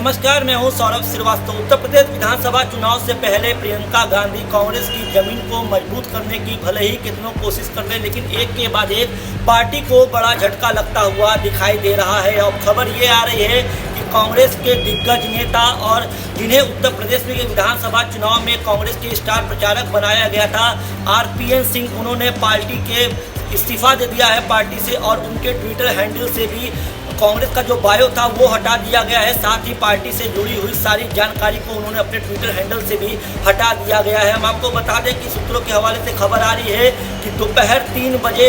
नमस्कार, मैं हूं सौरभ श्रीवास्तव। उत्तर प्रदेश विधानसभा चुनाव से पहले प्रियंका गांधी कांग्रेस की जमीन को मजबूत करने की भले ही कितनों कोशिश कर रहे, लेकिन एक के बाद एक पार्टी को बड़ा झटका लगता हुआ दिखाई दे रहा है। और खबर ये आ रही है कि कांग्रेस के दिग्गज नेता और जिन्हें उत्तर प्रदेश में विधानसभा चुनाव में कांग्रेस के स्टार प्रचारक बनाया गया था, आरपीएन सिंह, उन्होंने पार्टी के इस्तीफा दे दिया है पार्टी से, और उनके ट्विटर हैंडल से भी कांग्रेस का जो बायो था वो हटा दिया गया है। साथ ही पार्टी से जुड़ी हुई सारी जानकारी को उन्होंने अपने ट्विटर हैंडल से भी हटा दिया गया है। हम आपको बता दें कि सूत्रों के हवाले से खबर आ रही है कि दोपहर 3 बजे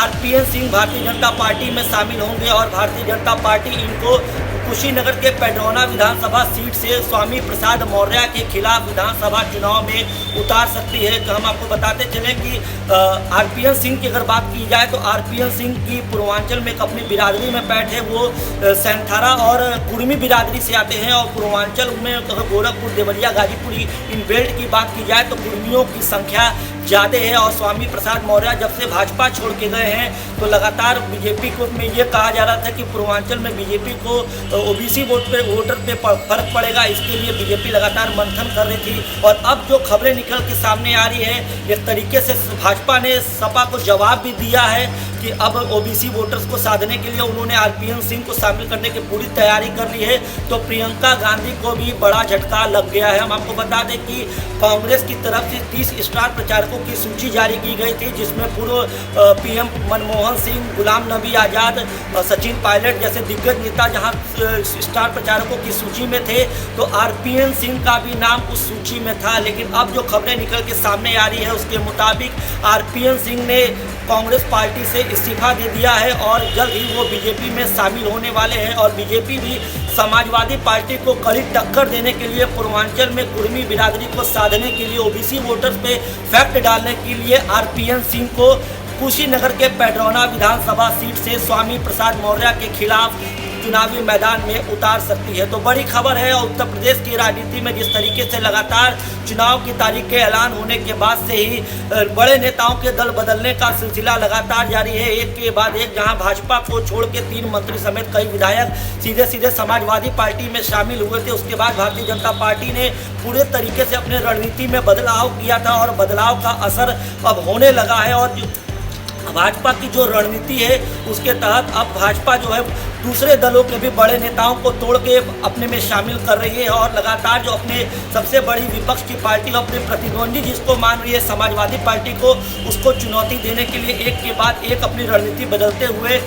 आरपीएन सिंह भारतीय जनता पार्टी में शामिल होंगे और भारतीय जनता पार्टी इनको कुशीनगर के पेड्रोना विधानसभा सीट से स्वामी प्रसाद मौर्य के खिलाफ विधानसभा चुनाव में उतार सकती है। तो हम आपको बताते चलें कि आरपीएन सिंह की अगर बात की जाए तो आरपीएन सिंह की पूर्वांचल में एक अपनी बिरादरी में पैठ है, वो सैंथारा और कुर्मी बिरादरी से आते हैं। और पूर्वांचल में गोरखपुर, देवरिया, गाजीपुर इन बेल्ट की बात की जाए तो कुर्मियों की संख्या ज़्यादा है। और स्वामी प्रसाद मौर्य जब से भाजपा छोड़ के गए हैं तो लगातार बीजेपी को में ये कहा जा रहा था कि पूर्वांचल में बीजेपी को ओबीसी वोटर पे फर्क पड़ेगा, इसके लिए बीजेपी लगातार मंथन कर रही थी। और अब जो खबरें निकल के सामने आ रही है, एक तरीके से भाजपा ने सपा को जवाब भी दिया है कि अब ओबीसी वोटर्स को साधने के लिए उन्होंने आरपीएन सिंह को शामिल करने की पूरी तैयारी कर ली है। तो प्रियंका गांधी को भी बड़ा झटका लग गया है। हम आपको बता दें कि कांग्रेस की तरफ से 30 स्टार प्रचारकों की सूची जारी की गई थी, जिसमें पूर्व पीएम मनमोहन सिंह, गुलाम नबी आज़ाद, सचिन पायलट जैसे दिग्गज नेता जहां स्टार प्रचारकों की सूची में थे, तो आरपीएन सिंह का भी नाम उस सूची में था। लेकिन अब जो खबरें निकल के सामने आ रही है उसके मुताबिक आरपीएन सिंह ने कांग्रेस पार्टी से इस्तीफा दे दिया है और जल्द ही वो बीजेपी में शामिल होने वाले हैं। और बीजेपी भी समाजवादी पार्टी को कड़ी टक्कर देने के लिए, पूर्वांचल में कुर्मी बिरादरी को साधने के लिए, ओबीसी वोटर्स पे फैक्ट डालने के लिए आरपीएन सिंह को कुशीनगर के पेड्रोना विधानसभा सीट से स्वामी प्रसाद मौर्य के खिलाफ चुनावी मैदान में उतार सकती है। तो बड़ी खबर है। और उत्तर प्रदेश की राजनीति में जिस तरीके से लगातार चुनाव की तारीख के ऐलान होने के बाद से ही बड़े नेताओं के दल बदलने का सिलसिला लगातार जारी है, एक के बाद एक, जहां भाजपा को छोड़ के 3 मंत्री समेत कई विधायक सीधे सीधे समाजवादी पार्टी में शामिल हुए थे। उसके बाद भारतीय जनता पार्टी ने पूरे तरीके से अपने रणनीति में बदलाव किया था और बदलाव का असर अब होने लगा है। और भाजपा की जो रणनीति है उसके तहत अब भाजपा जो है दूसरे दलों के भी बड़े नेताओं को तोड़ के अपने में शामिल कर रही है और लगातार जो अपने सबसे बड़ी विपक्ष की पार्टी, अपने प्रतिद्वंदी जिसको मान रही है समाजवादी पार्टी को, उसको चुनौती देने के लिए एक के बाद एक अपनी रणनीति बदलते हुए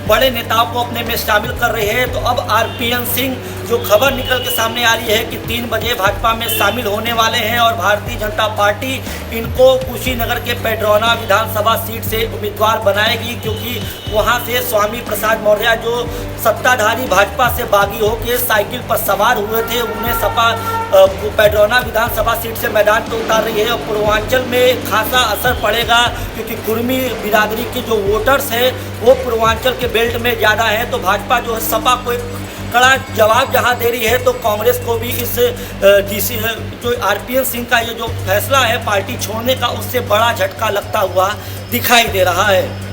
बड़े नेताओं को अपने में शामिल कर रहे हैं। तो अब आरपीएन सिंह जो खबर निकल के सामने आ रही है कि 3 बजे भाजपा में शामिल होने वाले हैं और भारतीय जनता पार्टी इनको कुशीनगर के पेड्रोना विधानसभा सीट से उम्मीदवार बनाएगी, क्योंकि वहां से स्वामी प्रसाद मौर्य जो सत्ताधारी भाजपा से बागी होकर साइकिल पर सवार हुए थे, उन्हें सपा पेड्रोना विधानसभा सीट से मैदान पर उतार रही है। और पूर्वांचल में खासा असर पड़ेगा, क्योंकि कुर्मी बिरादरी के जो वोटर्स हैं वो पूर्वांचल के बेल्ट में ज़्यादा है। तो भाजपा जो है सपा को एक कड़ा जवाब जहां दे रही है, तो कांग्रेस को भी इस जो आरपीएन सिंह का ये जो फैसला है पार्टी छोड़ने का, उससे बड़ा झटका लगता हुआ दिखाई दे रहा है।